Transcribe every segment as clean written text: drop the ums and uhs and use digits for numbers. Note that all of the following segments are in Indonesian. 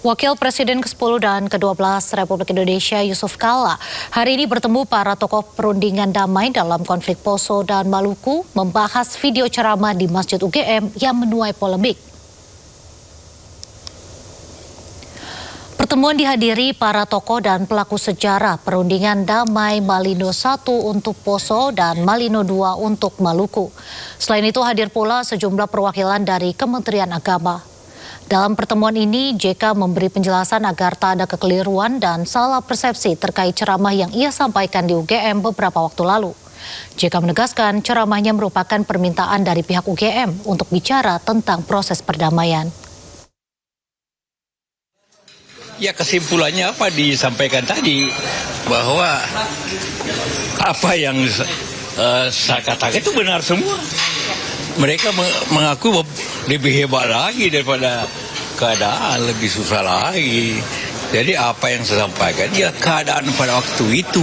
Wakil Presiden ke-10 dan ke-12 Republik Indonesia Yusuf Kala hari ini bertemu para tokoh perundingan damai dalam konflik Poso dan Maluku membahas video ceramah di Masjid UGM yang menuai polemik. Pertemuan dihadiri para tokoh dan pelaku sejarah perundingan damai Malino I untuk Poso dan Malino II untuk Maluku. Selain itu hadir pula sejumlah perwakilan dari Kementerian Agama. Dalam pertemuan ini, JK memberi penjelasan agar tak ada kekeliruan dan salah persepsi terkait ceramah yang ia sampaikan di UGM beberapa waktu lalu. JK menegaskan ceramahnya merupakan permintaan dari pihak UGM untuk bicara tentang proses perdamaian. Ya, kesimpulannya apa disampaikan tadi, bahwa apa yang saya katakan itu benar semua. Mereka mengaku lebih hebat lagi daripada keadaan, lebih susah lagi. Jadi apa yang saya sampaikan, ya keadaan pada waktu itu.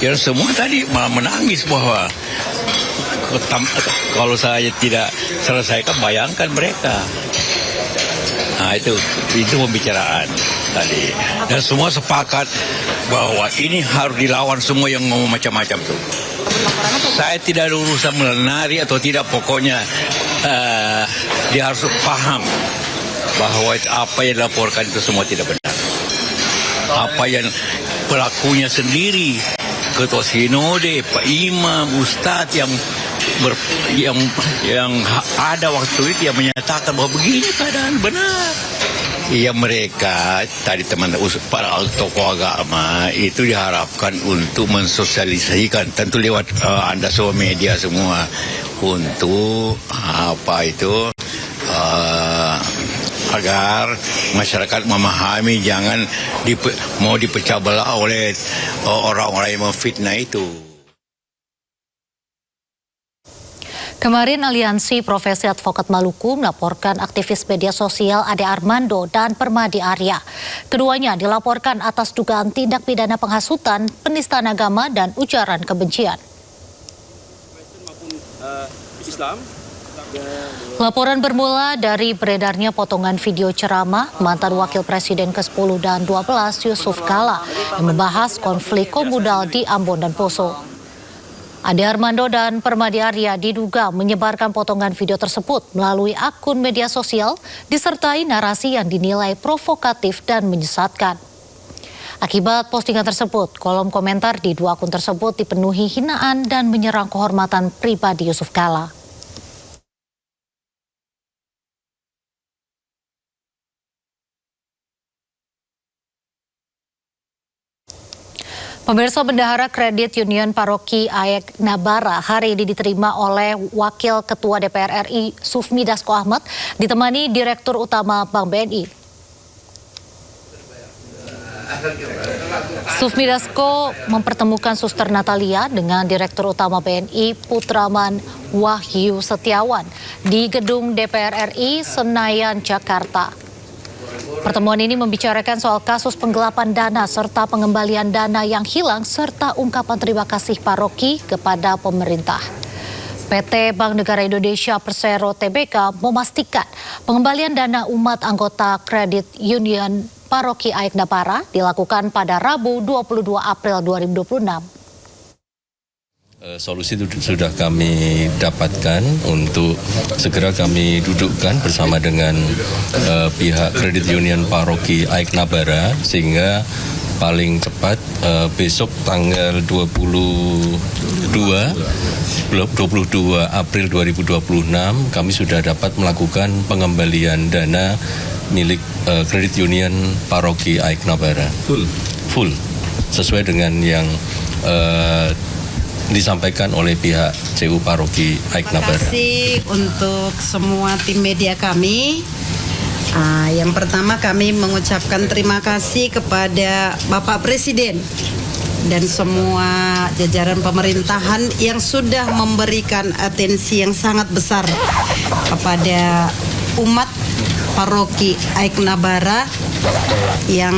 Yang semua tadi malah menangis bahwa kalau saya tidak selesaikan, bayangkan mereka. Nah itu pembicaraan tadi. Dan semua sepakat bahwa ini harus dilawan semua yang ngomong macam-macam tuh. Saya tidak ada urusan menari atau tidak, pokoknya dia harus paham bahwa apa yang dilaporkan itu semua tidak benar. Apa yang pelakunya sendiri, ketua sinode, Pak Imam, Ustadz yang ada waktu itu yang menyatakan bahwa begini keadaan benar. Ya mereka tadi teman-teman para tokoh agama itu diharapkan untuk mensosialisasikan, tentu lewat Anda semua media semua, untuk apa itu agar masyarakat memahami, jangan mau dipecah belah oleh orang-orang yang memfitnah itu. Kemarin Aliansi Profesi Advokat Maluku melaporkan aktivis media sosial Ade Armando dan Permadi Arya. Keduanya dilaporkan atas dugaan tindak pidana penghasutan, penistaan agama, dan ujaran kebencian. Laporan bermula dari beredarnya potongan video ceramah mantan Wakil Presiden ke-10 dan 12 Yusuf Kala yang membahas konflik komunal di Ambon dan Poso. Ade Armando dan Permadi Arya diduga menyebarkan potongan video tersebut melalui akun media sosial disertai narasi yang dinilai provokatif dan menyesatkan. Akibat postingan tersebut, kolom komentar di dua akun tersebut dipenuhi hinaan dan menyerang kehormatan pribadi Yusuf Kala. Pemirsa, Bendahara Kredit Union Paroki Aek Nabara hari ini diterima oleh Wakil Ketua DPR RI Sufmi Dasko Ahmad ditemani Direktur Utama Bank BNI. Sufmi Dasko mempertemukan Suster Natalia dengan Direktur Utama BNI Putraman Wahyu Setiawan di Gedung DPR RI Senayan, Jakarta. Pertemuan ini membicarakan soal kasus penggelapan dana serta pengembalian dana yang hilang serta ungkapan terima kasih paroki kepada pemerintah. PT Bank Negara Indonesia Persero Tbk memastikan pengembalian dana umat anggota Kredit Union Paroki Aek Nabara dilakukan pada Rabu 22 April 2026. Solusi itu sudah kami dapatkan untuk segera kami dudukkan bersama dengan pihak Kredit Union Paroki Aek Nabara, sehingga paling cepat besok tanggal 22 April 2026 kami sudah dapat melakukan pengembalian dana milik Kredit Union Paroki Aek Nabara. Full sesuai dengan yang disampaikan oleh pihak CU Paroki Aek Nabara. Terima kasih untuk semua tim media kami. Yang pertama kami mengucapkan terima kasih kepada Bapak Presiden dan semua jajaran pemerintahan yang sudah memberikan atensi yang sangat besar kepada umat Paroki Aek Nabara yang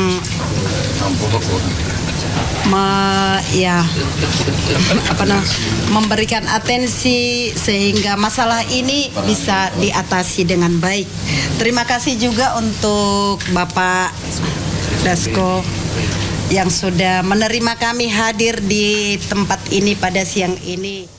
memberikan atensi sehingga masalah ini bisa diatasi dengan baik. Terima kasih juga untuk Bapak Dasko yang sudah menerima kami hadir di tempat ini pada siang ini.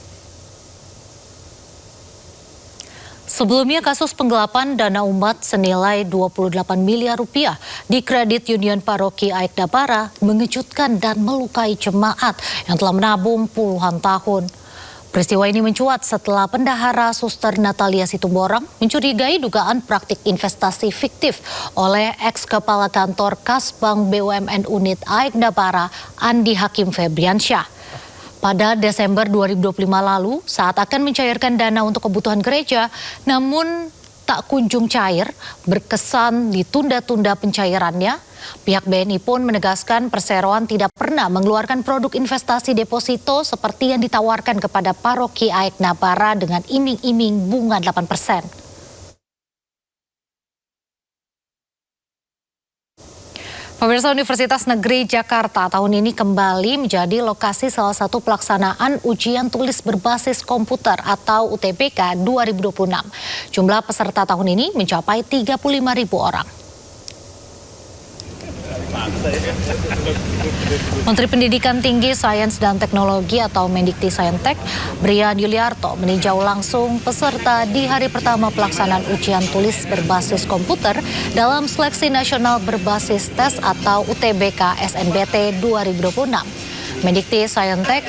Sebelumnya kasus penggelapan dana umat senilai 28 miliar rupiah di Kredit Union Paroki Aik Dabara mengejutkan dan melukai jemaat yang telah menabung puluhan tahun. Peristiwa ini mencuat setelah Pendahara Suster Natalia Situmorang mencurigai dugaan praktik investasi fiktif oleh ex-kepala kantor Kas Bank BUMN Unit Aik Dabara Andi Hakim Febriansyah. Pada Desember 2025 lalu, saat akan mencairkan dana untuk kebutuhan gereja, namun tak kunjung cair, berkesan ditunda-tunda pencairannya. Pihak BNI pun menegaskan perseroan tidak pernah mengeluarkan produk investasi deposito seperti yang ditawarkan kepada Paroki Aik Dabara dengan iming-iming bunga 8%. Pemirsa, Universitas Negeri Jakarta tahun ini kembali menjadi lokasi salah satu pelaksanaan ujian tulis berbasis komputer atau UTBK 2026. Jumlah peserta tahun ini mencapai 35.000 orang. Menteri Pendidikan Tinggi, Sains dan Teknologi atau Mendikti-Saintek, Brian Yuliarto meninjau langsung peserta di hari pertama pelaksanaan ujian tulis berbasis komputer dalam seleksi nasional berbasis tes atau UTBK SNBT 2026. Mendikti-Saintek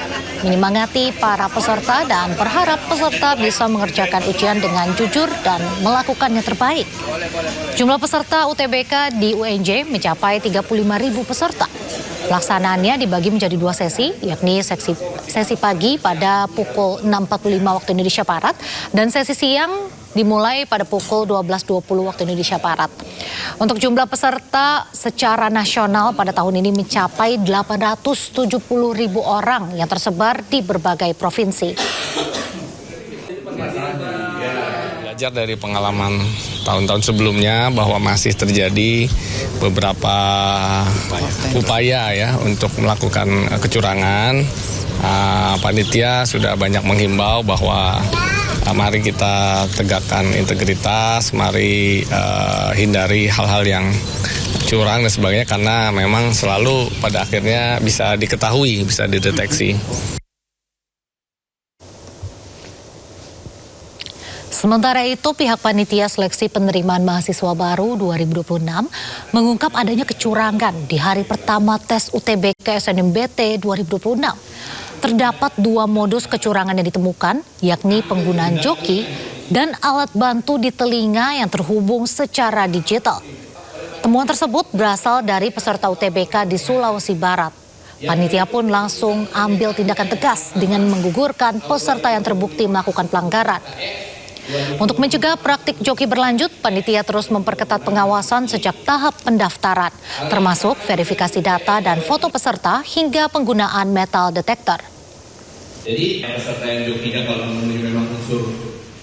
menyemangati para peserta dan berharap peserta bisa mengerjakan ujian dengan jujur dan melakukan yang terbaik. Jumlah peserta UTBK di UNJ mencapai 35.000 peserta. Pelaksanaannya dibagi menjadi 2 sesi, yakni sesi pagi pada pukul 6.45 waktu Indonesia Barat dan sesi siang dimulai pada pukul 12.20 waktu Indonesia Barat. Untuk jumlah peserta secara nasional pada tahun ini mencapai 870.000 orang yang tersebar di berbagai provinsi. Belajar dari pengalaman tahun-tahun sebelumnya bahwa masih terjadi beberapa upaya ya untuk melakukan kecurangan. Panitia sudah banyak menghimbau bahwa mari kita tegakkan integritas, mari hindari hal-hal yang curang dan sebagainya karena memang selalu pada akhirnya bisa diketahui, bisa dideteksi. Sementara itu, pihak panitia seleksi penerimaan mahasiswa baru 2026 mengungkap adanya kecurangan di hari pertama tes UTBK SNMPT 2026. Terdapat 2 modus kecurangan yang ditemukan, yakni penggunaan joki dan alat bantu di telinga yang terhubung secara digital. Temuan tersebut berasal dari peserta UTBK di Sulawesi Barat. Panitia pun langsung ambil tindakan tegas dengan menggugurkan peserta yang terbukti melakukan pelanggaran. Untuk mencegah praktik joki berlanjut, panitia terus memperketat pengawasan sejak tahap pendaftaran, termasuk verifikasi data dan foto peserta hingga penggunaan metal detector. Jadi peserta yang jokinya kalau memenuhi memang unsur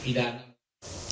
pidana.